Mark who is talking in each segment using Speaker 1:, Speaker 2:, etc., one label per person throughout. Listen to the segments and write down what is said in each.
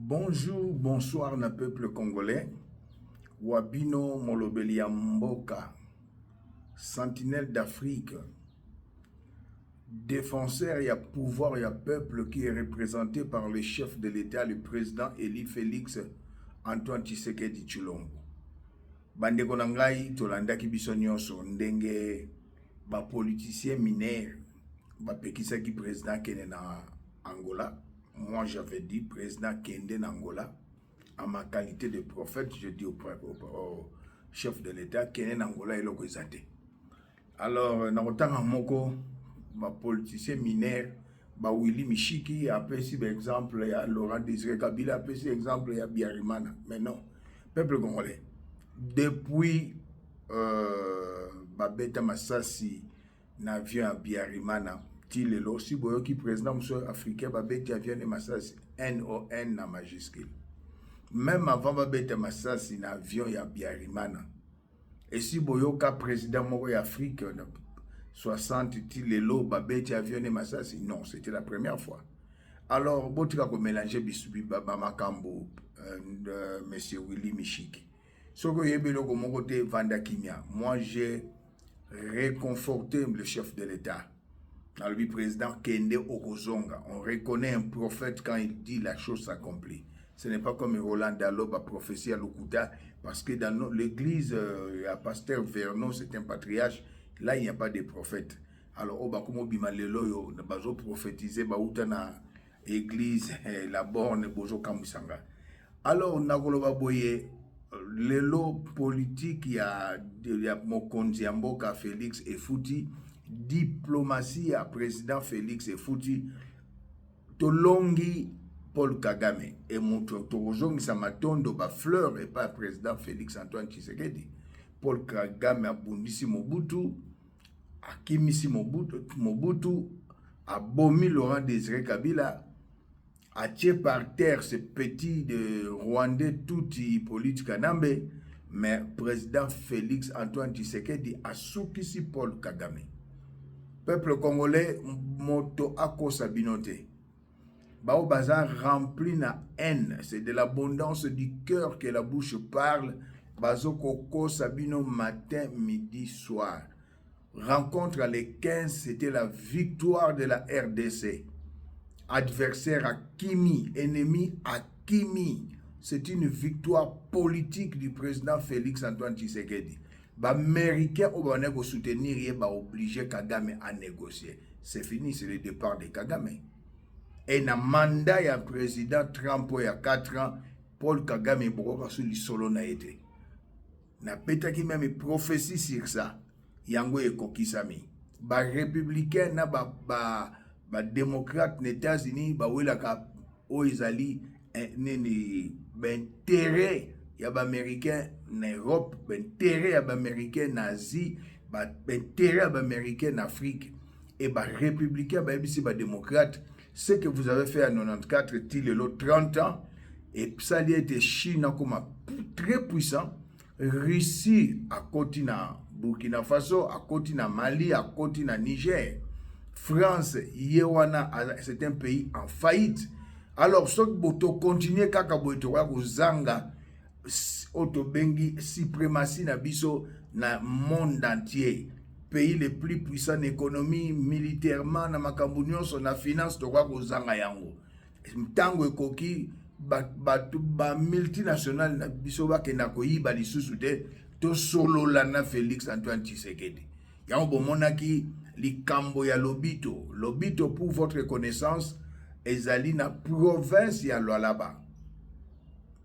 Speaker 1: Bonjour, bonsoir na peuple congolais. Wabino Molobeli ya Mboka, sentinelle d'Afrique, défenseur et pouvoir et peuple qui est représenté par le chef de l'État, le président Eli Félix Antoine Tshisekedi Tshilombo. Bandeko na ngai tolandaki biso nyonso ndenge ba politicien mineur bapekisaki président kende na Angola. Moi j'avais dit président kende na Angola. En ma qualité de prophète, je dis au chef de l'État kende na Angola eloko ezate. Alors na kotanga moko ba politicien mineur ba Willy Mishiki apesi par exemple ya Laurent Désiré Kabila apesi exemple ya Biarimana. Mais non, peuple congolais, depuis Babeta Massassi na avion à Biarimana tilelo si boyoki président monsieur africain Babeta avion de Massassi NON na majuscule. Même avant Babeta Massassi na avion ya Biarimana. Et si boyoka président moko ya Afrique 60 tilelo Babeta avion de Massassi, non, c'était la première fois. Alors botika ko mélanger bisubi baba makambo monsieur Willy Mishiki. Soko yebelo ko moko te vanda kimia. Moi j'ai réconforté le chef de l'État. Dans le président Kende Okozonga, on reconnaît un prophète quand il dit la chose s'accomplit. Ce n'est pas comme Roland Daloba prophétie à Lokuta, parce que dans l'église, à Pasteur Vernon, c'est un patriarche, là il n'y a pas de prophète. Alors, Obakumo Bimalelo, yo, bazo prophétiser, baouta na église, la borne, bozo kamusanga. Alors, Nagoloba Boye, le lot politique, il y a Mokonzi Mboka Félix et Fouti, diplomatie à président Félix et Fouti, Tolongi Paul Kagame et mon Torozongi Samatondo ba fleur et pas président Félix Antoine Tshisekedi. Paul Kagame a bundisi Mobutu, a kimisi Mobutu, a bomi Laurent Désiré Kabila, a tué par terre ce petit de Rwandais touti politique Kanambe, mais président Félix Antoine Tshisekedi a soukisi Paul Kagame. Peuple congolais, moto akosa binote. Bao bazar rempli na haine. C'est de l'abondance du cœur que la bouche parle. Bazo koko sabino matin, midi, soir. Rencontre à les 15, c'était la victoire de la RDC. Adversaire à Kimi, ennemi à Kimi. C'est une victoire politique du président Félix Antoine Tshisekedi. Les Américains ont soutenir et obligé Kagame à négocier. C'est fini, c'est le départ de Kagame. Et dans le mandat du président Trump il y a 4 ans, Paul Kagame est sous le solo na été. Na petaki même prophétie sur ça. Yango e kokisami. Ba républicain na ba démocrate aux États-Unis ba wela ka oizali neni intérêt ya ba américain en Europe, intérêt ya ba américain en Asie, intérêt ya ba américain en Afrique et ba républicain ba bisi ba démocrate. Ce que vous avez fait en 94 tilelo 30 ans et ça a été Chine comme très puissant, Russie à côté na Burkina Faso, à côté na Mali, à côté na Niger, France yewana c'est un pays en faillite. Alors ce que continuer kaka boito wa kuzanga autobengi suprématie na biso na monde entier. Pays les plus puissants en économie, militairement, na makambu nyonso na finance to kwa kozanga yango. Mtango ekoki ba multinational na biso ba kena koyiba lisusu te to solola na Félix Antoine Tshisekedi. Yango bomonaki likambo ya Lobito. Lobito pour votre connaissance ezali na province ya Lualaba.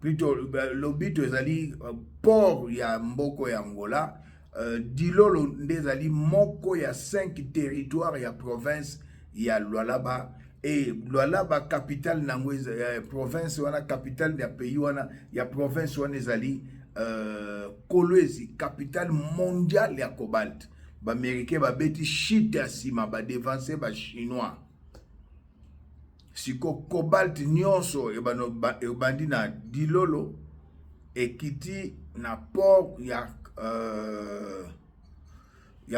Speaker 1: Plutôt Lobito ezali port ya mboko ya Angola. Dilolo ndezali moko ya 5 territoires ya province ya Lualaba et Lualaba capitale nango province wana capitale ya pays wana ya province wana ezali Kolwezi capitale mondiale ya cobalt. Ba américain ba beti shit sima ba devancer ba chinois. Siko cobalt nyonso e bandi na Dilolo ekiti na port ya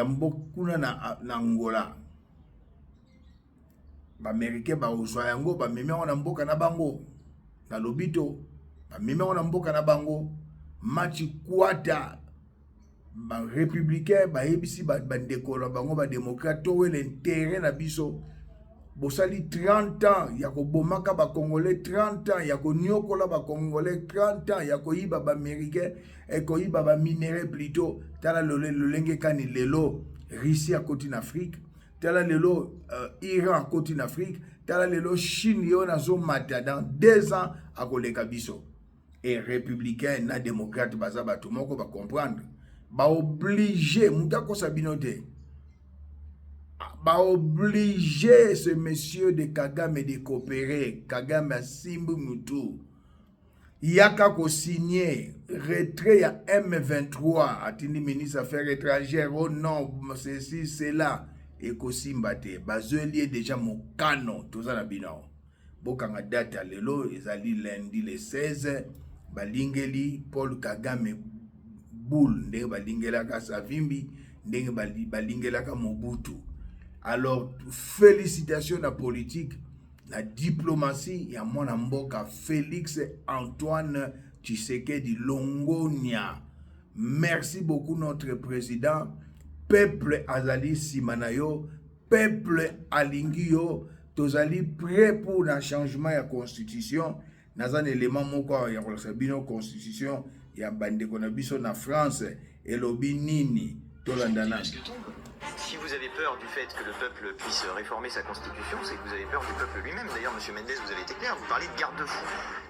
Speaker 1: mbokuna na Angola. Ba américain ba ozwa yango ba memi na mboka na bango. na lobito bamemi on mboka na bango match kwata ba républicain ba yebisi ba ndeko na bango ba démocrate to l'intérêt na biso bosali 30 ans ya ko bomaka ba congolais 30 ans ya ko nyokola ba congolais 30 ans ya ko yiba ba américain et ko yiba ba minerai plutôt tala lolenge kani lelo Russie à côté d'Afrique tala lelo Iran à côté d'Afrique tala lelo Chine yo na zo mata dans 2 ans à koleka biso et républicain na démocrate baza ba tout moko ba comprendre ba obligé mutako sabinote ba obligé ce monsieur de Kagame de coopérer. Kagame a simbu mutu yaka ko signer retrait ya M23 atindi ministre affaires étrangères oh non ceci cela et ko simbate bazeli déjà mokano toza na bino bokanga date lelo ezali lundi le 16 balingeli Paul Kagame boule ndenge balingelaka Savimbi ndenge balingelaka Mobutu. Alors félicitations à la politique, la diplomatie, il y a mon amboka Félix Antoine Tshisekedi Longonia. Merci beaucoup notre président. Peuple Azali Simanayo, peuple Alingio, tozali prêt pour un changement de la constitution. Nazan élément moko ya kolosabino constitution ya bande konabiso na France et lobi nini tolandana.
Speaker 2: Si vous avez peur du fait que le peuple puisse réformer sa constitution, c'est que vous avez peur du peuple lui-même. D'ailleurs, M. Mendes, vous avez été clair, vous parlez de garde-fou.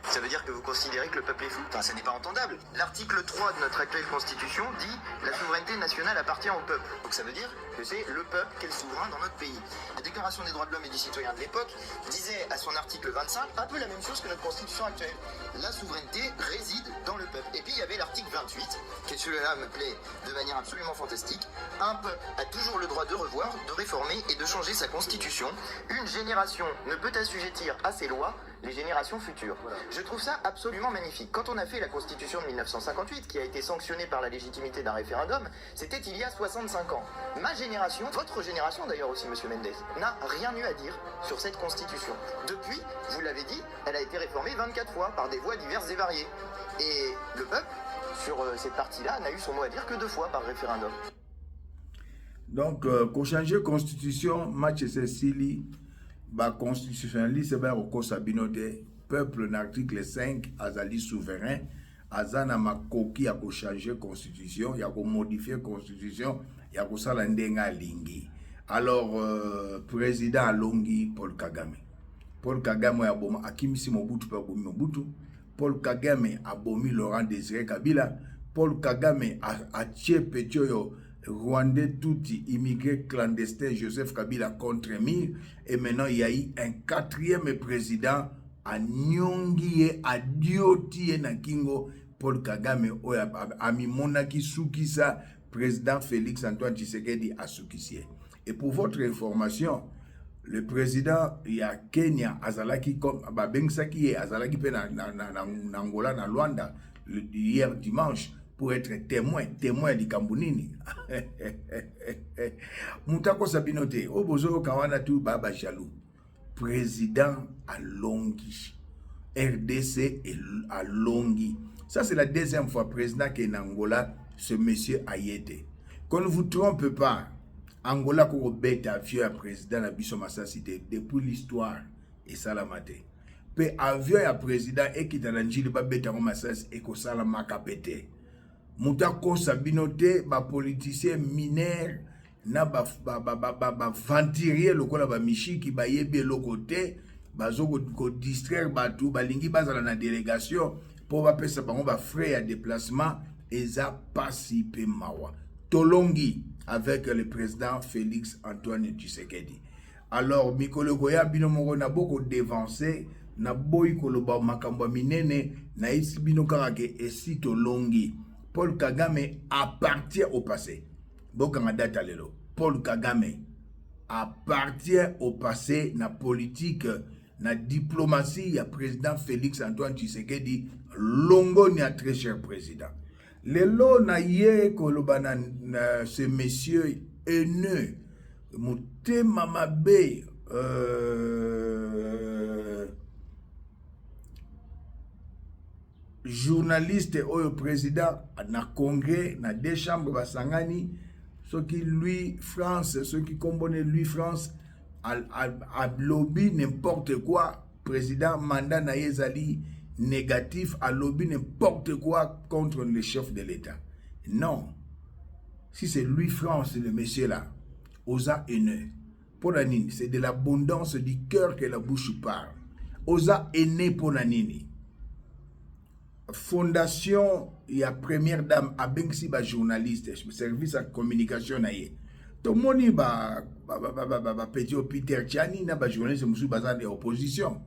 Speaker 2: Ça veut dire que vous considérez que le peuple est fou. Enfin, ça n'est pas entendable. L'article 3 de notre actuelle constitution dit « La souveraineté nationale appartient au peuple ». Donc ça veut dire que c'est le peuple qui est le souverain dans notre pays. La Déclaration des droits de l'homme et du citoyen de l'époque disait à son article 25 un peu la même chose que notre constitution actuelle. La souveraineté réside dans le peuple. Et puis il y avait l'article 28, qui celui-là me plaît de manière absolument fantastique. Un peuple a toujours le droit de revoir, de réformer et de changer sa constitution. Une génération ne peut assujettir à ses lois les générations futures. Voilà. Je trouve ça absolument magnifique. Quand on a fait la constitution de 1958, qui a été sanctionnée par la légitimité d'un référendum, c'était il y a 65 ans. Ma génération, votre génération d'ailleurs aussi, M. Mendes, n'a rien eu à dire sur cette constitution. Depuis, vous l'avez dit, elle a été réformée 24 fois par des voies diverses et variées. Et le peuple, sur cette partie-là, n'a eu son mot à dire que 2 fois par référendum.
Speaker 1: Donc, pour changer la constitution, match Cécilie, la constitutionnaliste, c'est au Sabinote, peuple, l'article 5, azali souverain, azana makoki à changer la constitution, il y a modifier la constitution, il y a salandenga lingi. Alors, président Alongi, Paul Kagame. Paul Kagame a bomi Akimisi Mobutu, Paul Kagame a bomi Laurent Désiré Kabila, Paul Kagame a tché Petioyo, Rwandais touti, immigré clandestin Joseph Kabila contre Mir. Et maintenant, il y a eu un 4e président à Nyongi à Dioti et Nakingo, Paul Kagame, a Mimonaki Soukisa, président Félix Antoine Tshisekedi à Soukisier. Et pour votre information, le président, il y a Kenya, Azalaki, comme Babengsaki, Azalaki, Angola, na Luanda, hier dimanche, pour être témoin du Kambunini. Moutako Sabinote, au bozo kawana tu baba jaloux. Président à Longi. RDC à Longi. Ça, c'est la 2e fois président qui est en Angola, ce monsieur Ayete. Qu'on ne vous trompe pas, Angola ko beta avion à président na biso Massasité depuis l'histoire et salamate. Pe avion à président et qui dans l'anjili ba beta ko Massas et ko salamaka pété. Moutako Sabinote, ba politicien mineur, na ba venturier lokola ba mishiki ba yebe lokote, ba zo ko distraire batu, ba lingi bazala na délégation pour ba pesa bango ba frais à déplacement eza pasi pe mawa. Tolongi avec le président Félix Antoine Tshisekedi. Alors Mikolo Goya bino moko na boko devancer na boy koloba makambo minene na isi bino karake esi Tolongi. Paul Kagame appartient au passé. Bokanga data lelo. Paul Kagame appartient au passé na politique, na diplomatie ya président Félix Antoine Tshisekedi longo ni a très cher président. Lelo na ye koloba na ce monsieur haineux mutema mabe, journaliste oyo président na congrès na deux chambres basangani ce qui lui France ce qui combine lui France a lobby n'importe quoi président mandat na yezali négatif a lobby n'importe quoi contre le chef de l'État. Non, si c'est lui France le monsieur là osa haineux pour la nini, c'est de l'abondance du cœur que la bouche parle. Osa haineux pour la nini. Fondation ya première dame abengsi ba journaliste service à communication na ye to moni ba petit Peter Tchani na ba journaliste musu baza de opposition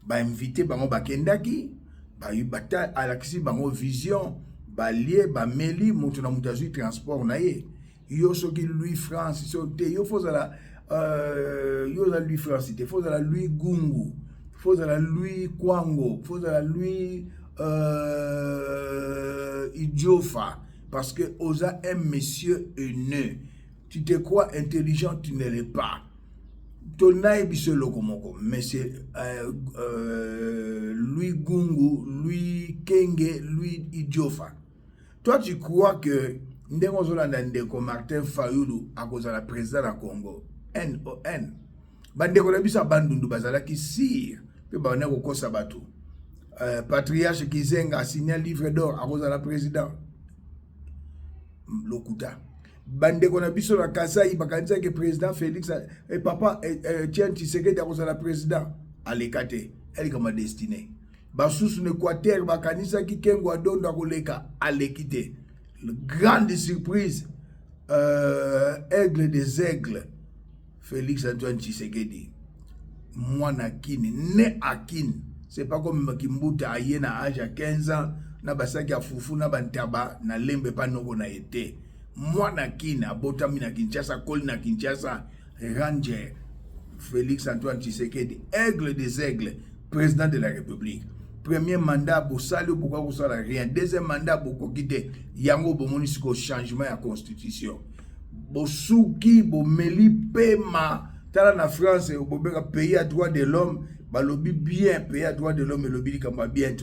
Speaker 1: ba invité bango bakendaki ba yubata alakisi bango vision ba lié ba meli mutu na mutazu transport na ye yo soki Louis France so te yo fozala yo la Louis France te fozala Louis Gungu fozala Louis Kwango fozala Louis Idiofa, parce que Osa un monsieur haineux. Tu te crois intelligent, tu ne l'es pas. Ton aïe lokomoko, mais c'est Louis Gungu, Louis Kenge, Louis Idiofa. Toi, tu crois que Ndengozolanda Ndeko Martin Fayulu à cause de la présidente du Congo, NON. Bandeko Nabisa Bandundu Bazala qui sire, puis Baneko Kosabatu. Patriarche Kizenga a signé un livre d'or à cause de la présidente. Lokuta. Bande qu'on a vu sur la Kasaï, Bakanza que président Félix et papa tiens Tshisekedi à cause de la présidente. Alekate, elle est comme ma destinée. Basous ne quater, Bakanisa qui kengo don da koleka, alekite. Grande surprise, aigle des aigles, Félix Antoine Tshisekedi. Moi na kine, né à kine. C'est pas comme Kimbuta aye na âge à 15 ans, na basaki a fufu na bantaba na lembe pa noko na été. Moi na kina botami na Kinshasa, kol na Kinshasa, Ranger Félix Antoine Tshisekedi, aigle des aigles, président de la République. Premier mandat pour saluer pourquoi vous savez rien. Deuxième mandat pour quitter yango bomonisiko changement à constitution. Bosuki bomeli pema tala na France obobeka pays à droit de l'homme. Bah, lobby bien, pays à droit de l'homme et lobby comme bien.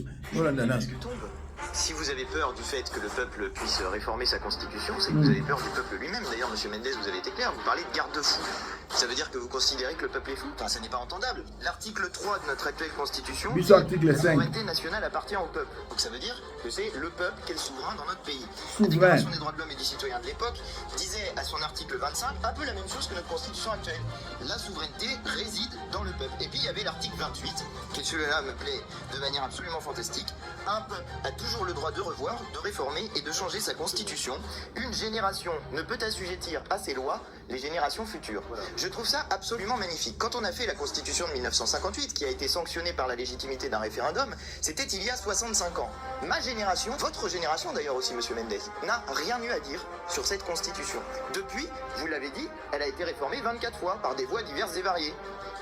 Speaker 2: Si vous avez peur du fait que le peuple puisse réformer sa constitution, c'est que vous avez peur du peuple lui-même. D'ailleurs, M. Mendes, vous avez été clair, vous parlez de garde-fou. Ça veut dire que vous considérez que le peuple est fou. Enfin, ça n'est pas entendable. L'article 3 de notre actuelle constitution dit que la souveraineté nationale appartient au peuple. Donc ça veut dire que c'est le peuple qui est le souverain dans notre pays. La Déclaration des droits de l'homme et des citoyens de l'époque disait à son article 25 un peu la même chose que notre constitution actuelle. La souveraineté réside dans le peuple. Et puis il y avait l'article 28, qui celui-là me plaît de manière absolument fantastique. Un peuple a toujours le droit de revoir, de réformer et de changer sa constitution. Une génération ne peut assujettir à ses lois les générations futures. Voilà. Je trouve ça absolument magnifique. Quand on a fait la constitution de 1958, qui a été sanctionnée par la légitimité d'un référendum, c'était il y a 65 ans. Ma génération, votre génération d'ailleurs aussi, M. Mendes, n'a rien eu à dire sur cette constitution. Depuis, vous l'avez dit, elle a été réformée 24 fois par des voies diverses et variées.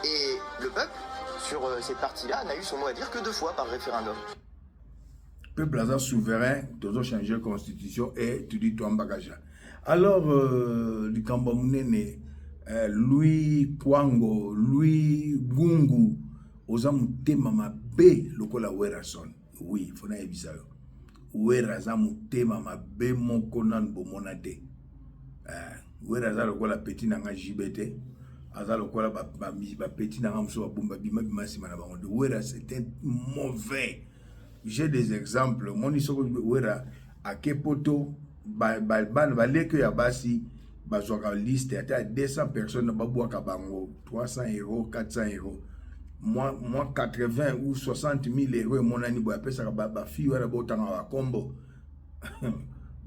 Speaker 2: Et le peuple, sur cette partie-là, n'a eu son mot à dire que 2 fois par référendum.
Speaker 1: Peuple est souverain, tu dois changer la constitution et tu dis toi en bagage. Alors, le Kambamounene, Louis Kwango, Louis Gungu, aux amutema mabe lokola werason. Oui, il faut na ebisa yo. Weraza mutema mabe moko nan bomonate. Weraza lokola petit nanga jibete. Aza lokola ba petit nanga mso bomba bima bima simana bango. Wera c'était mauvais. J'ai des exemples. Mon isoko wera a kepoto baleke ya basi bazwaka liste ata 200 personnes babwaka bango 300 €, 400 €. Moi 80 ou 60 000 € mon ani boya pesa ba fi wera botanga ba kombo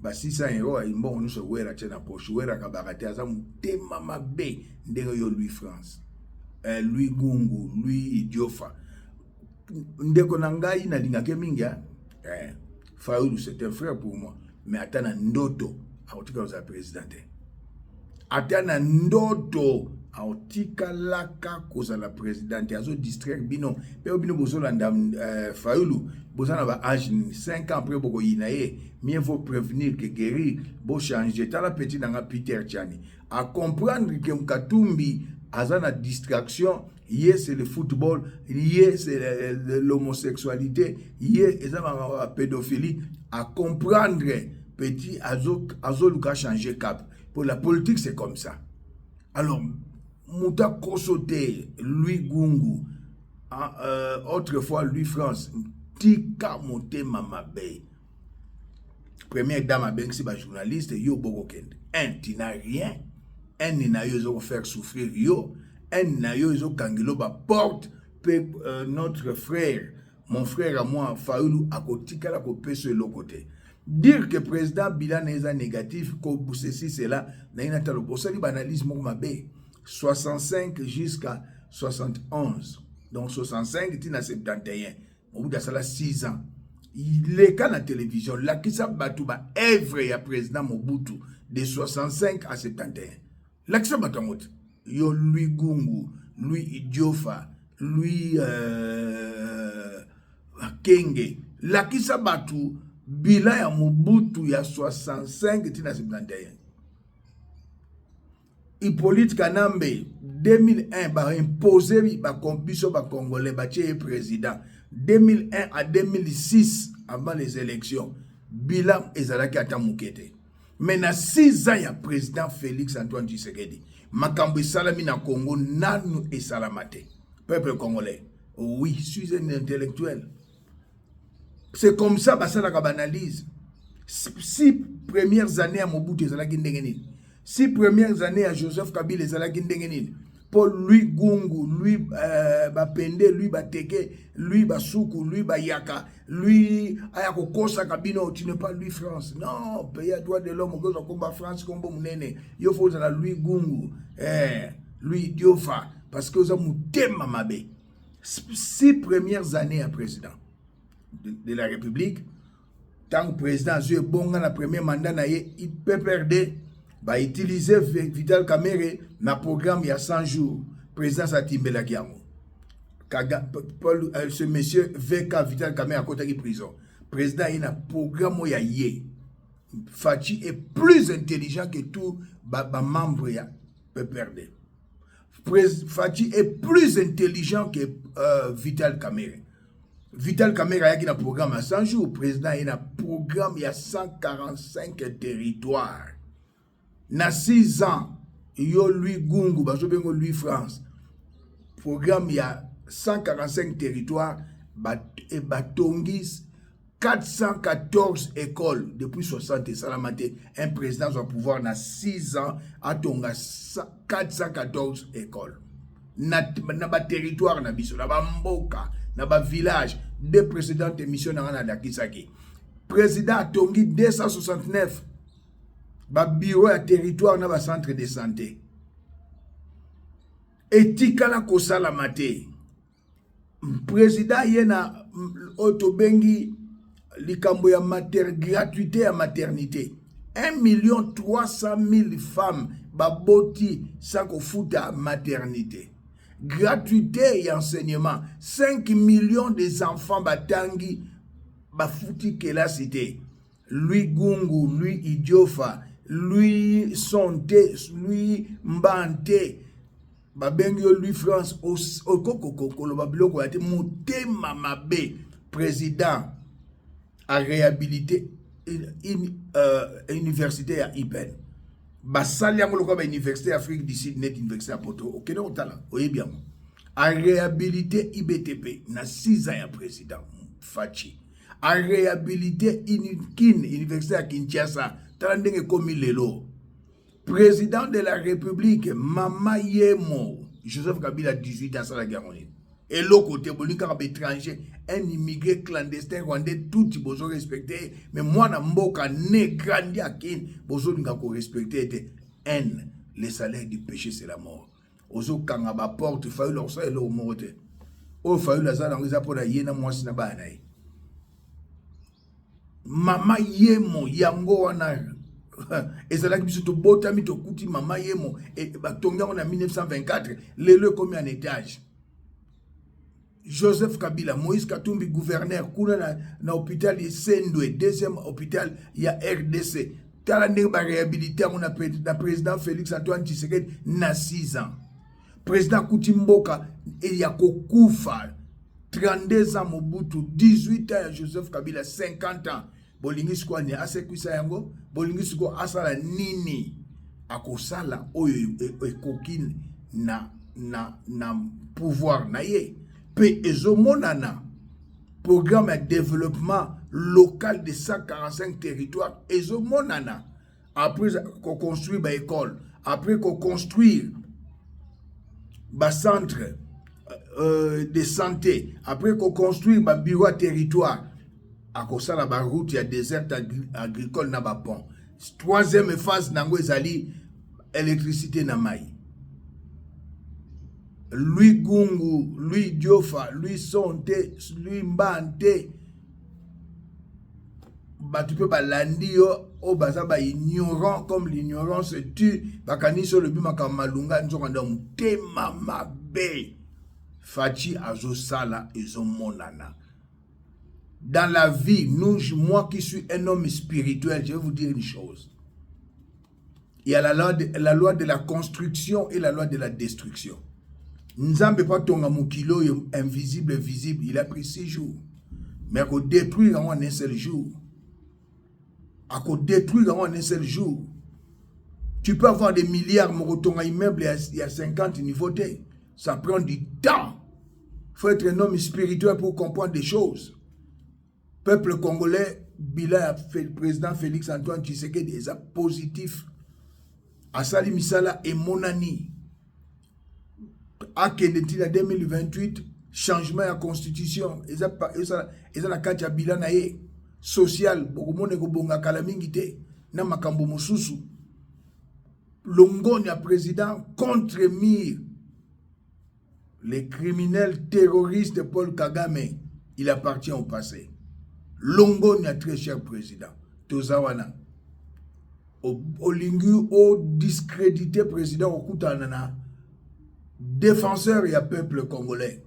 Speaker 1: ba 600 € imbo nuso wera tena poche wera ka bakate aza mutema mabe ndenge yo Louis France Louis Gungu Louis Idiofa ndeko na ngai na lingake mingi Fayulu c'est un frère pour moi mais atana ndoto aotika za président atana ndoto aotika laka koza la présidente azo distraire bino pe bino bozolanda Fayulu bozana ba âge 5 ans après boko yinaye mieux vaut prévenir que guérir bo changer tala petit nanga Peter Tchani à comprendre que Mkatumbi azana distraction c'est le football, c'est l'homosexualité, c'est la pédophilie. À comprendre, petit, Azoluka changer cap. Pour la politique, c'est comme ça. Alors, Mouta Kosote, Louis Gungu, autrefois Louis France, Tika Mote Mamabe. Première dame à Benksi, journaliste, yo Bogokende. Tu n'as rien. Ils n'ont faire souffrir yo. Ils ont kangelo porte notre frère, mon frère à moi, Faoulou, à côté, à côté, sur l'autre côté. Dire que le président bilan est négatif, que ceci, c'est là, pour ça, il analyse mon mabé. 65 jusqu'à 71. Donc 65, il y a 71. Au bout de ça, 6 ans. Il est quand la télévision, là, qui s'est battu, œuvre et président Mobutu, de 65 à 71. Là, qui s'est battu, yo Louis Gungu, Louis Idiofa, Louis Kenge. Là, qui s'est battu, bilan ya Mobutu, il y a 65 et 71. Hippolyte Kanambe, 2001, ba imposé ba commission ba congolais ba président. 2001 à 2006 avant les élections, bilan ezalaki ata mukete. Maintenant 6 ans ya président Félix Antoine Tshisekedi. Makambo salami na Congo nanu et salamate. Peuple congolais. Oui, je suis un intellectuel. C'est comme ça que ça la analyse. 6 premières années à Mobutu ezalaki ndenge. 6 premières années à Joseph Kabila ezalaki ndenge. Paul Louis Gungu, Louis Bapende, Louis Bateke, Louis Basuku, Louis Bayaka, Louis Ayako Kosa Kabino, tu n'es pas Louis France. Non, pays à droit de l'homme, on va combattre France comme Mounene. Il faut la Louis Gungu, Louis Diofa, parce que vous avez mouté Mamabe. 6 premières années à président de la République, tant que président a bon dans la première mandat, il peut perdre. Bah utiliser Vital Kamerhe na programme il y a 100 jours président Satimbela Giamo Paul ce monsieur VK Vital Kamerhe à côté de prison président il a programme ya yé Fachi est plus intelligent que tout membre ya PPRD. Fachi est plus intelligent que Vital Kamerhe. Vital Kamerhe a un programme à 100 jours président il a un programme il y a 145 territoires. Na 6 ans, yo Louis Gungu, bazobengo Louis France. Programme, il y a 145 territoires, et batongis 414 écoles depuis 60 Salamate. Un président doit pouvoir, na 6 ans, à tonga 414 écoles. Na territoire, na biso, na mboka, na village, deux précédentes émissions na Dakisaki. Président a tongi 269. Ba bureau à territoire na ba centre de santé. Etikala kosala mate. Président yena otobengi likambo ya gratuité à maternité. 1 300 000 femmes baboti sans kofuta maternité. Gratuité et enseignement. 5 millions des enfants batangi bafuti kelasité. Louis Gungu, Louis Idiofa, Louis Sonté, Louis Mbante, Babengio, Louis France, Okokokolo, Babiloko, Motema Mabe, président à réhabiliter université à Ipen. Basali Amoloko, université Afrique du Sud, net université à Poto, ok, non, talent, oui, bien. À réhabiliter IBTP, na 6 ans à président, Fachi. À réhabiliter université à Kinshasa, Talandenge komi lelo. Président de la République, Mama Yemo, Joseph Kabila 18 ans à la guerre. Et l'autre côté, un étranger, un immigré clandestin rwandais, tout le monde respecté. Mais moi, na mboka ne grandi à kin, bozo n'ka ko respecté haine. Le salaire du péché, c'est la mort. Ozo kangaba porte, fayu leur sa et leur morte. O fayu la zala ngisa pour la yena mwasi na banaï. Mama Yemo yango wana ezalaki biso to botami to kuti Mama Yemo et batonga en 1924 lelo comme en étage. Joseph Kabila, Moïse Katumbi gouverneur kuna na hôpital de Sendwe, deuxième hôpital il y a RDC. Tala ne ba réhabilité na président Félix Antoine Tshisekedi na 6 ans. président Koutimboka et Yakokufa 32 ans Mobutu, 18 ans Joseph Kabila, 50 ans. Bolingi siko ni asekwisa yango, bolingi siko asala nini akosala oyo ekoki na pouvoir na ye. Pe ezomonana programme de développement local de 145 territoires ezomonana. Après qu'on construit ba école, après qu'on construire ba centre de santé, après qu'on construit ba bureau à territoire, à cause la ba route ya désert agricole na ba pont. Troisième phase nango ezali électricité na mai. Lui Gungu, lui Diofa, lui Sonte, lui Mbante, tu peux pas l'andio au baza ba ignorant comme l'ignorance tue bakani sur le bima kamalunga nzonga mutema mabe fachi azosala ezomonana. Dans la vie, moi qui suis un homme spirituel, je vais vous dire une chose. Il y a la loi de la construction et la loi de la destruction. Nzambe pas tonga mukilo invisible, visible, il a pris 6 jours. Mais qu'on détruire en un seul jour. À qu'on détruire en un seul jour. Tu peux avoir des milliards, mais ton immeuble, il y a 50 niveaux. Ça prend du temps. Il faut être un homme spirituel pour comprendre des choses. Peuple congolais, Bila, président Félix Antoine Tshisekedi, est positif. Asali Misala et Monani. À 2028, changement de la constitution. Ils ont la carte à Bila nae. Social, beaucoup de bonga kalamingite, na makambo mususu. Longonia président contre Mir. Les criminels terroristes Paul Kagame, il appartient au passé. Longonia très cher président. Tozawana. Olingu o discrédité président Okutanana. Défenseur et peuple congolais.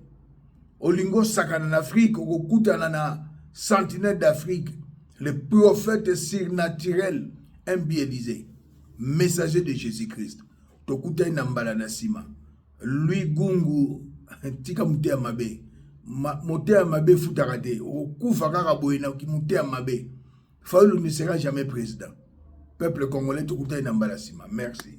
Speaker 1: Olingo sakana en Afrique, Okutanana. Sentinelle d'Afrique, le prophète surnaturel, imbiélisé, messager de Jésus-Christ. Tokuta inambala nasima. Lui Gungu, tika mutea mabe. Motea mabe futarate. Okufa kaka boyena ki mutea mabe. Faulu ne sera jamais président. Peuple congolais, tokuta inambala sima. Merci.